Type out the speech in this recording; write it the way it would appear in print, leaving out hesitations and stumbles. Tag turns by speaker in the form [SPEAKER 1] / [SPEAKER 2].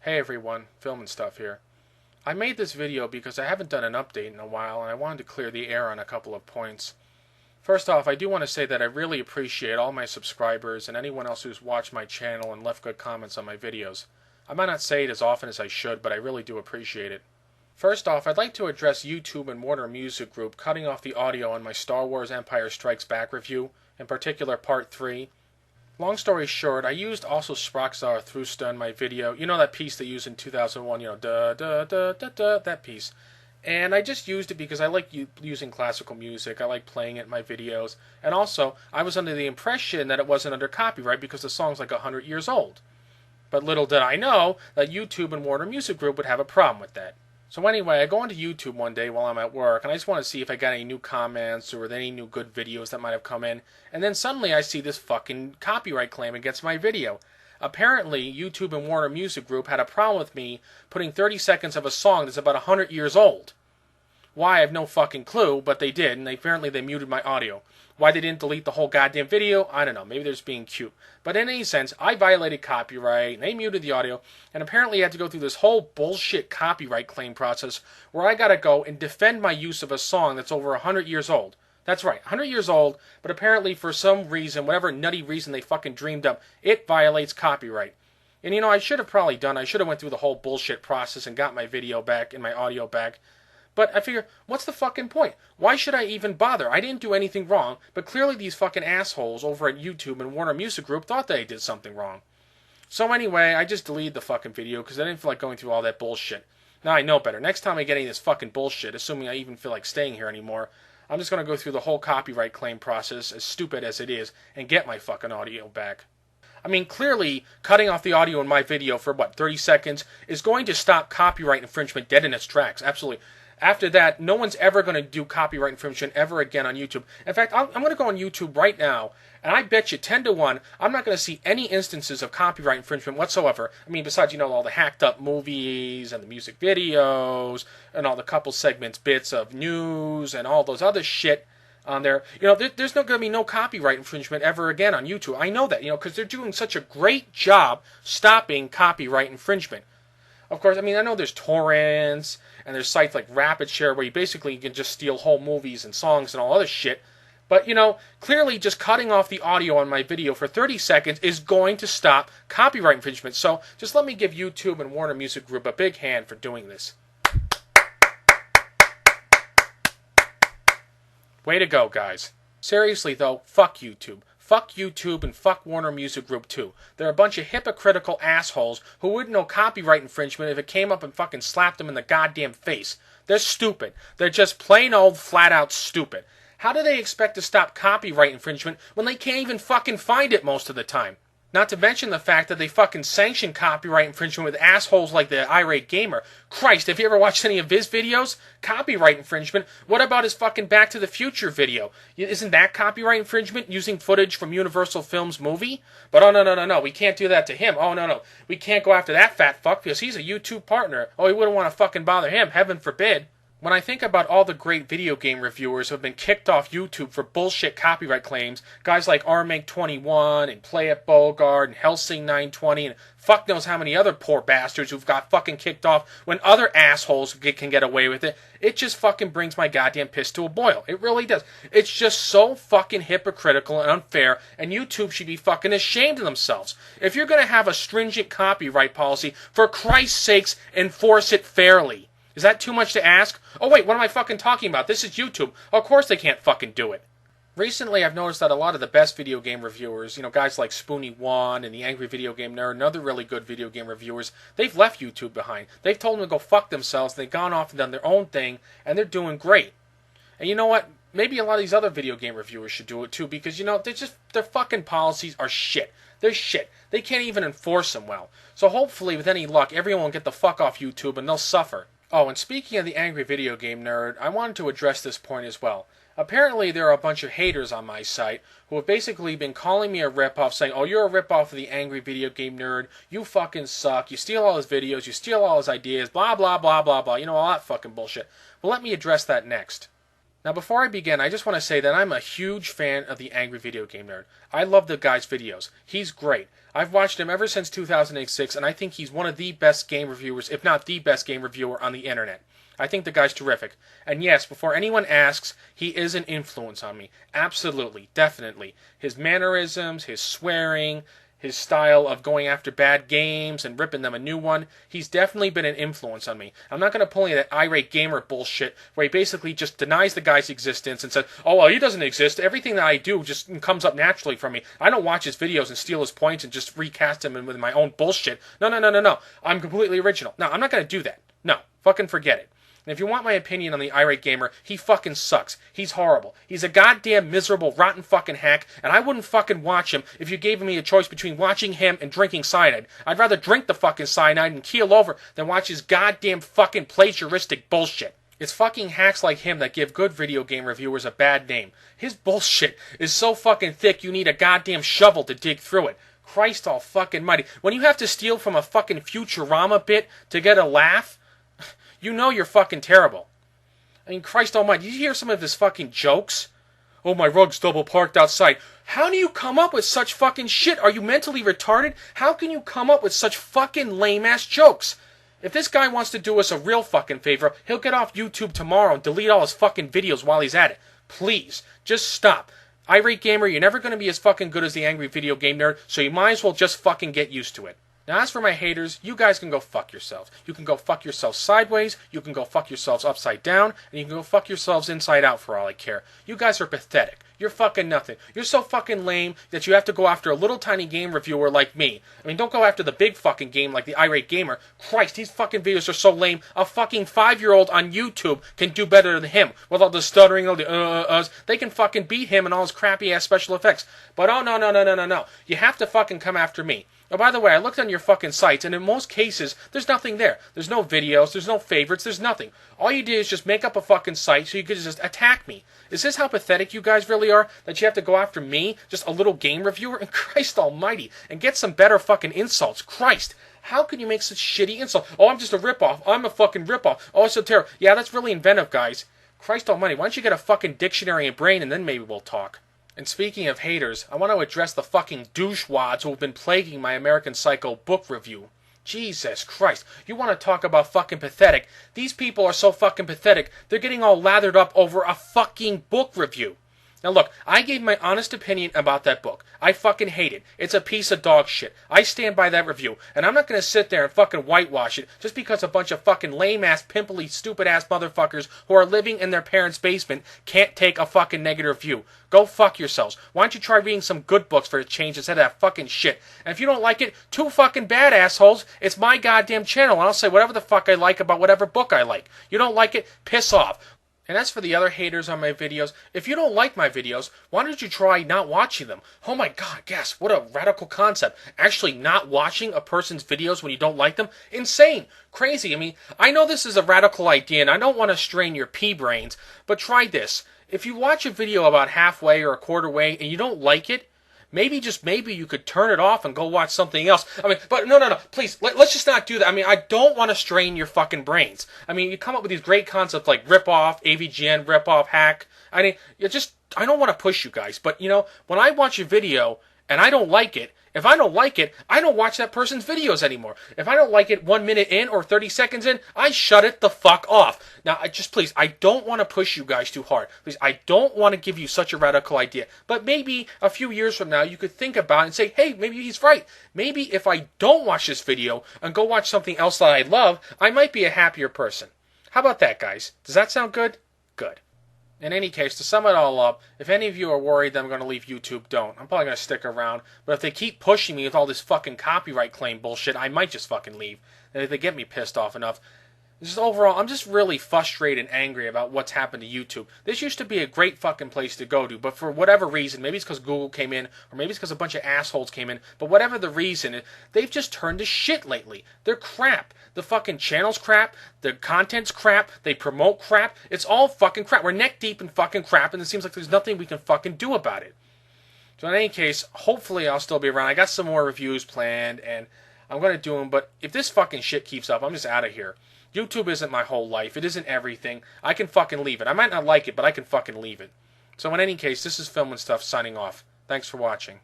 [SPEAKER 1] Hey everyone, filming stuff here. I made this video because I haven't done an update in a while and I wanted to clear the air on a couple of points. First off, I do want to say that I really appreciate all my subscribers and anyone else who's watched my channel and left good comments on my videos. I might not say it as often as I should, but I really do appreciate it. First off, I'd like to address YouTube and Warner Music Group cutting off the audio on my Star Wars Empire Strikes Back review, in particular Part 3. Long story short, I used also Sprach Zarathustra in my video. You know that piece they used in 2001, da da da da da, that piece. And I just used it because I like using classical music. I like playing it in my videos. And also, I was under the impression that it wasn't under copyright because the song's like 100 years old. But little did I know that YouTube and Warner Music Group would have a problem with that. So anyway, I go onto YouTube one day while I'm at work, and I just want to see if I got any new comments or any new good videos that might have come in. And then suddenly I see this fucking copyright claim against my video. Apparently, YouTube and Warner Music Group had a problem with me putting 30 seconds of a song that's about 100 years old. Why, I have no fucking clue, but they did, and apparently they muted my audio. Why they didn't delete the whole goddamn video, I don't know. Maybe they're just being cute. But in any sense, I violated copyright, and they muted the audio, and apparently I had to go through this whole bullshit copyright claim process where I gotta go and defend my use of a song that's over 100 years old. That's right, 100 years old, but apparently for some reason, whatever nutty reason they fucking dreamed up, it violates copyright. And you know, I should have went through the whole bullshit process and got my video back and my audio back. But I figure, what's the fucking point? Why should I even bother? I didn't do anything wrong, but clearly these fucking assholes over at YouTube and Warner Music Group thought they did something wrong. So anyway, I just deleted the fucking video because I didn't feel like going through all that bullshit. Now I know better. Next time I get any of this fucking bullshit, assuming I even feel like staying here anymore, I'm just going to go through the whole copyright claim process, as stupid as it is, and get my fucking audio back. I mean, clearly, cutting off the audio in my video for, 30 seconds is going to stop copyright infringement dead in its tracks. Absolutely. After that, no one's ever going to do copyright infringement ever again on YouTube. In fact, I'm going to go on YouTube right now, and I bet you 10 to 1, I'm not going to see any instances of copyright infringement whatsoever. I mean, besides, all the hacked up movies and the music videos and all the couple segments, bits of news and all those other shit on there. There's not going to be no copyright infringement ever again on YouTube. I know that, because they're doing such a great job stopping copyright infringement. Of course, I know there's torrents, and there's sites like RapidShare where you can just steal whole movies and songs and all other shit. But, clearly just cutting off the audio on my video for 30 seconds is going to stop copyright infringement. So just let me give YouTube and Warner Music Group a big hand for doing this. Way to go, guys. Seriously, though, fuck YouTube. Fuck YouTube and fuck Warner Music Group too. They're a bunch of hypocritical assholes who wouldn't know copyright infringement if it came up and fucking slapped them in the goddamn face. They're stupid. They're just plain old flat out stupid. How do they expect to stop copyright infringement when they can't even fucking find it most of the time? Not to mention the fact that they fucking sanction copyright infringement with assholes like the Irate Gamer. Christ, have you ever watched any of his videos? Copyright infringement? What about his fucking Back to the Future video? Isn't that copyright infringement, using footage from Universal Films movie? But oh no, we can't do that to him. Oh no, we can't go after that fat fuck because he's a YouTube partner. Oh, we wouldn't want to fucking bother him, heaven forbid. When I think about all the great video game reviewers who have been kicked off YouTube for bullshit copyright claims, guys like RMake21 and Play It Bogart and Helsing920 and fuck knows how many other poor bastards who've got fucking kicked off when other assholes can get away with it, it just fucking brings my goddamn piss to a boil. It really does. It's just so fucking hypocritical and unfair, and YouTube should be fucking ashamed of themselves. If you're going to have a stringent copyright policy, for Christ's sakes, enforce it fairly. Is that too much to ask? Oh wait, what am I fucking talking about? This is YouTube. Of course they can't fucking do it. Recently I've noticed that a lot of the best video game reviewers, guys like Spoony1 and the Angry Video Game Nerd and other really good video game reviewers, they've left YouTube behind. They've told them to go fuck themselves, and they've gone off and done their own thing, and they're doing great. And you know what? Maybe a lot of these other video game reviewers should do it too, because, their fucking policies are shit. They're shit. They can't even enforce them well. So hopefully, with any luck, everyone will get the fuck off YouTube and they'll suffer. Oh, and speaking of the Angry Video Game Nerd, I wanted to address this point as well. Apparently, there are a bunch of haters on my site who have basically been calling me a ripoff, saying, oh, you're a ripoff of the Angry Video Game Nerd, you fucking suck, you steal all his videos, you steal all his ideas, blah, blah, blah, blah, blah, all that fucking bullshit. Well, let me address that next. Now, before I begin, I just want to say that I'm a huge fan of the Angry Video Game Nerd. I love the guy's videos. He's great. I've watched him ever since 2006, and I think he's one of the best game reviewers, if not the best game reviewer on the internet. I think the guy's terrific. And yes, before anyone asks, he is an influence on me. Absolutely, definitely. His mannerisms, his swearing, his style of going after bad games and ripping them a new one, he's definitely been an influence on me. I'm not going to pull any of that irate gamer bullshit where he basically just denies the guy's existence and says, oh, well, he doesn't exist. Everything that I do just comes up naturally from me. I don't watch his videos and steal his points and just recast him with my own bullshit. No, no, no, no, no. I'm completely original. No, I'm not going to do that. No, fucking forget it. And if you want my opinion on the irate gamer, he fucking sucks. He's horrible. He's a goddamn miserable, rotten fucking hack, and I wouldn't fucking watch him if you gave me a choice between watching him and drinking cyanide. I'd rather drink the fucking cyanide and keel over than watch his goddamn fucking plagiaristic bullshit. It's fucking hacks like him that give good video game reviewers a bad name. His bullshit is so fucking thick you need a goddamn shovel to dig through it. Christ all fucking mighty. When you have to steal from a fucking Futurama bit to get a laugh, you know you're fucking terrible. I mean, Christ almighty, did you hear some of his fucking jokes? Oh, my rug's double parked outside. How do you come up with such fucking shit? Are you mentally retarded? How can you come up with such fucking lame-ass jokes? If this guy wants to do us a real fucking favor, he'll get off YouTube tomorrow and delete all his fucking videos while he's at it. Please, just stop. Irate Gamer, you're never going to be as fucking good as the Angry Video Game Nerd, so you might as well just fucking get used to it. Now, as for my haters, you guys can go fuck yourselves. You can go fuck yourselves sideways, you can go fuck yourselves upside down, and you can go fuck yourselves inside out for all I care. You guys are pathetic. You're fucking nothing. You're so fucking lame that you have to go after a little tiny game reviewer like me. I mean, don't go after the big fucking game like the Irate Gamer. Christ, these fucking videos are so lame. A fucking 5-year-old on YouTube can do better than him. With all the stuttering, all the they can fucking beat him and all his crappy ass special effects. But oh, no, no, no, no, no, no. You have to fucking come after me. Oh, by the way, I looked on your fucking sites, and in most cases, there's nothing there. There's no videos, there's no favorites, there's nothing. All you did is just make up a fucking site so you could just attack me. Is this how pathetic you guys really are? That you have to go after me, just a little game reviewer? And Christ almighty, and get some better fucking insults. Christ, how can you make such shitty insults? Oh, I'm just a ripoff. I'm a fucking ripoff. Oh, it's so terrible. Yeah, that's really inventive, guys. Christ almighty, why don't you get a fucking dictionary and brain, and then maybe we'll talk. And speaking of haters, I want to address the fucking douchewads who have been plaguing my American Psycho book review. Jesus Christ, you want to talk about fucking pathetic? These people are so fucking pathetic, they're getting all lathered up over a fucking book review. Now look, I gave my honest opinion about that book. I fucking hate it. It's a piece of dog shit. I stand by that review. And I'm not going to sit there and fucking whitewash it just because a bunch of fucking lame-ass, pimply, stupid-ass motherfuckers who are living in their parents' basement can't take a fucking negative review. Go fuck yourselves. Why don't you try reading some good books for a change instead of that fucking shit? And if you don't like it, too fucking bad, assholes. It's my goddamn channel, and I'll say whatever the fuck I like about whatever book I like. You don't like it? Piss off. And as for the other haters on my videos, if you don't like my videos, why don't you try not watching them? Oh my god, guess, what a radical concept. Actually not watching a person's videos when you don't like them? Insane. Crazy. I mean, I know this is a radical idea and I don't want to strain your pea brains, but try this. If you watch a video about halfway or a quarter way and you don't like it, maybe, just maybe, you could turn it off and go watch something else. I mean, but no, please, let's just not do that. I mean, I don't want to strain your fucking brains. I mean, you come up with these great concepts like rip-off, AVGN, rip-off, hack. I mean, I don't want to push you guys, but, you know, when I watch a video and I don't like it, if I don't like it, I don't watch that person's videos anymore. If I don't like it 1 minute in or 30 seconds in, I shut it the fuck off. Now, please, I don't want to push you guys too hard. Please, I don't want to give you such a radical idea. But maybe a few years from now, you could think about it and say, hey, maybe he's right. Maybe if I don't watch this video and go watch something else that I love, I might be a happier person. How about that, guys? Does that sound good? Good. In any case, to sum it all up, if any of you are worried that I'm going to leave YouTube, don't. I'm probably going to stick around. But if they keep pushing me with all this fucking copyright claim bullshit, I might just fucking leave. And if they get me pissed off enough. Just overall, I'm just really frustrated and angry about what's happened to YouTube. This used to be a great fucking place to go to, but for whatever reason, maybe it's because Google came in, or maybe it's because a bunch of assholes came in, but whatever the reason, they've just turned to shit lately. They're crap. The fucking channel's crap, the content's crap, they promote crap, it's all fucking crap. We're neck deep in fucking crap, and it seems like there's nothing we can fucking do about it. So in any case, hopefully I'll still be around. I got some more reviews planned, and I'm going to do them, but if this fucking shit keeps up, I'm just out of here. YouTube isn't my whole life. It isn't everything. I can fucking leave it. I might not like it, but I can fucking leave it. So in any case, this is Film and Stuff signing off. Thanks for watching.